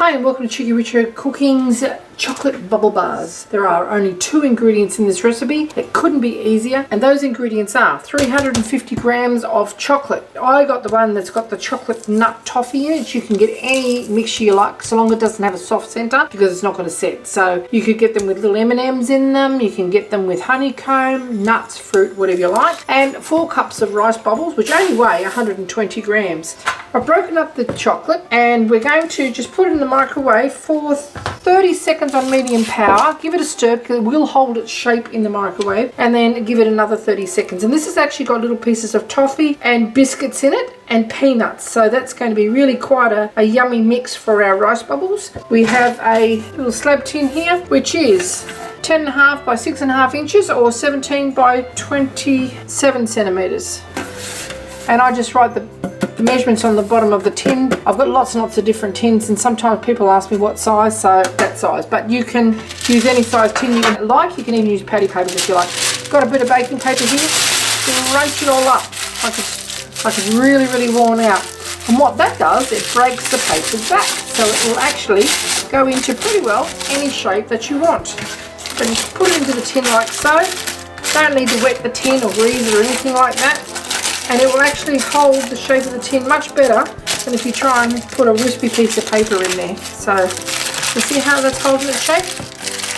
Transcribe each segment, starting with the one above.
Hi and welcome to Cheekyricho Cooking's chocolate bubble bars. There are only 2 ingredients in this recipe. It couldn't be easier, and those ingredients are 350 grams of chocolate. I got the one that's got the chocolate nut toffee in it. You can get any mixture you like so long as it doesn't have a soft center, because it's not going to set. So you could get them with little M&Ms in them, you can get them with honeycomb, nuts, fruit, whatever you like, and 4 cups of rice bubbles, which only weigh 120 grams. I've broken up the chocolate and we're going to just put it in the microwave for 30 seconds on medium power. Give it a stir because it will hold its shape in the microwave, and then give it another 30 seconds. And this has actually got little pieces of toffee and biscuits in it and peanuts, so that's going to be really quite a yummy mix for our rice bubbles. We have a little slab tin here which is 10.5 by 6.5 inches or 17 by 27 centimeters, and I just write the measurements on the bottom of the tin. I've got lots and lots of different tins, and sometimes people ask me what size, so that size, but you can use any size tin you like. You can even use patty papers if you like. Got a bit of baking paper here, scrape it all up like it's really worn out, and what that does, it breaks the paper back, so it will actually go into pretty well any shape that you want. So just put it into the tin like so. Don't need to wet the tin or grease it or anything like that, and it will actually hold the shape of the tin much better than if you try and put a wispy piece of paper in there. So you see how that's holding its shape?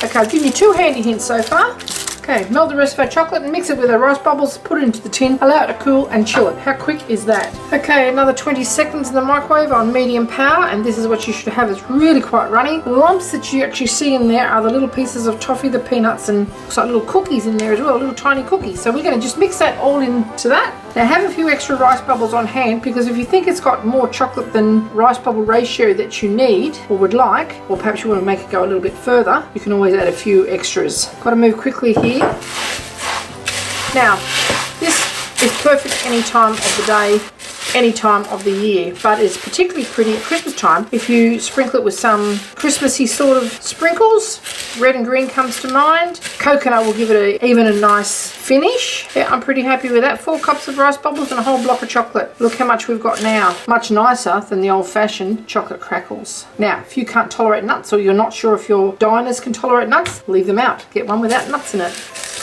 Okay, I've given you 2 handy hints so far. Okay, melt the rest of our chocolate and mix it with our rice bubbles, put it into the tin, allow it to cool and chill it. How quick is that? Okay, another 20 seconds in the microwave on medium power, and this is what you should have. It's really quite runny. The lumps that you actually see in there are the little pieces of toffee, the peanuts, and looks like little cookies in there as well, little tiny cookies. So we're going to just mix that all into that. Now have a few extra rice bubbles on hand, because if you think it's got more chocolate than rice bubble ratio that you need or would like, or perhaps you want to make it go a little bit further, you can always add a few extras. Got to move quickly here. Now this is perfect any time of the day, any time of the year, but it's particularly pretty at Christmas time if you sprinkle it with some Christmassy sort of sprinkles. Red and green comes to mind. Coconut will give it even a nice finish. Yeah, I'm pretty happy with that. 4 cups of rice bubbles and a whole block of chocolate. Look how much we've got now. Much nicer than the old-fashioned chocolate crackles. Now, if you can't tolerate nuts, or you're not sure if your diners can tolerate nuts, leave them out. Get one without nuts in it.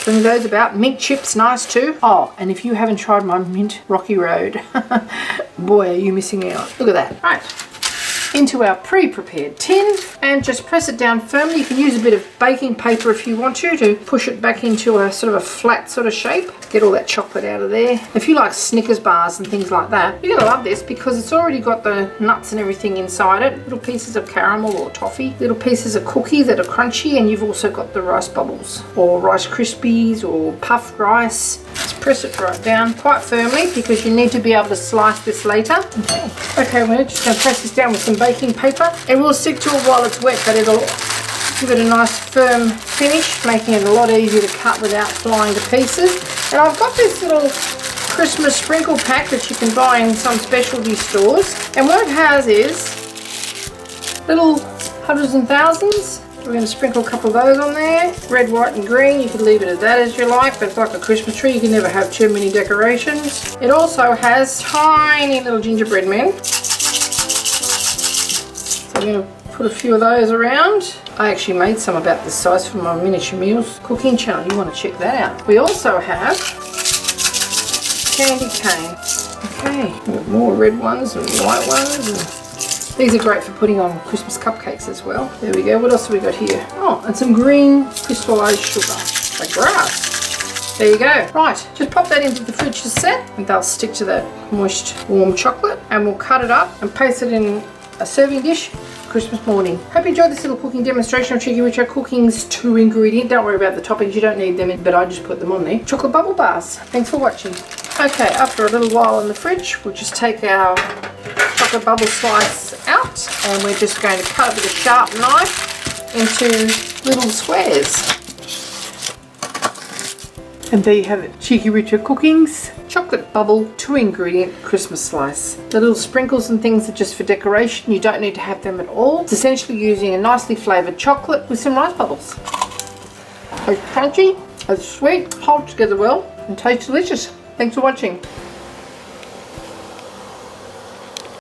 Bring those about. Mint chips, nice too. Oh, and if you haven't tried my mint Rocky Road, boy, are you missing out. Look at that. Right. Into our pre-prepared tin, and just press it down firmly. You can use a bit of baking paper if you want to push it back into a sort of a flat sort of shape. Get all that chocolate out of there. If you like Snickers bars and things like that, you're gonna love this because it's already got the nuts and everything inside it. Little pieces of caramel or toffee, little pieces of cookie that are crunchy, and you've also got the rice bubbles or Rice Krispies or puffed rice. Just press it right down quite firmly because you need to be able to slice this later. Okay, we're just going to press this down with some baking paper. It will stick to it while it's wet, but it'll give it a nice firm finish, making it a lot easier to cut without flying to pieces. And I've got this little Christmas sprinkle pack that you can buy in some specialty stores, and what it has is little hundreds and thousands. We're going to sprinkle a couple of those on there. Red, white and green. You can leave it as that as you like, but it's like a Christmas tree. You can never have too many decorations. It also has tiny little gingerbread men. So I'm going to put a few of those around. I actually made some about this size for my miniature meals cooking channel. You want to check that out. We also have candy cane. Okay, we have more red ones and white ones. And these are great for putting on Christmas cupcakes as well. There we go. What else have we got here? Oh, and some green crystallized sugar, like grass. There you go. Right, just pop that into the fridge to set, and they'll stick to that moist, warm chocolate. And we'll cut it up and place it in a serving dish Christmas morning. Hope you enjoyed this little cooking demonstration of Cheekyricho Cooking's 2 ingredient. Don't worry about the toppings, you don't need them, but I just put them on there. Chocolate bubble bars. Thanks for watching. Okay, after a little while in the fridge, we'll just take our chocolate bubble slice out, and we're just going to cut it with a sharp knife into little squares. And there you have it, Cheekyricho Cooking's chocolate bubble 2 ingredient Christmas slice. The little sprinkles and things are just for decoration. You don't need to have them at all. It's essentially using a nicely flavoured chocolate with some rice bubbles. It's crunchy, it's sweet, hold together well, and tastes delicious. Thanks for watching.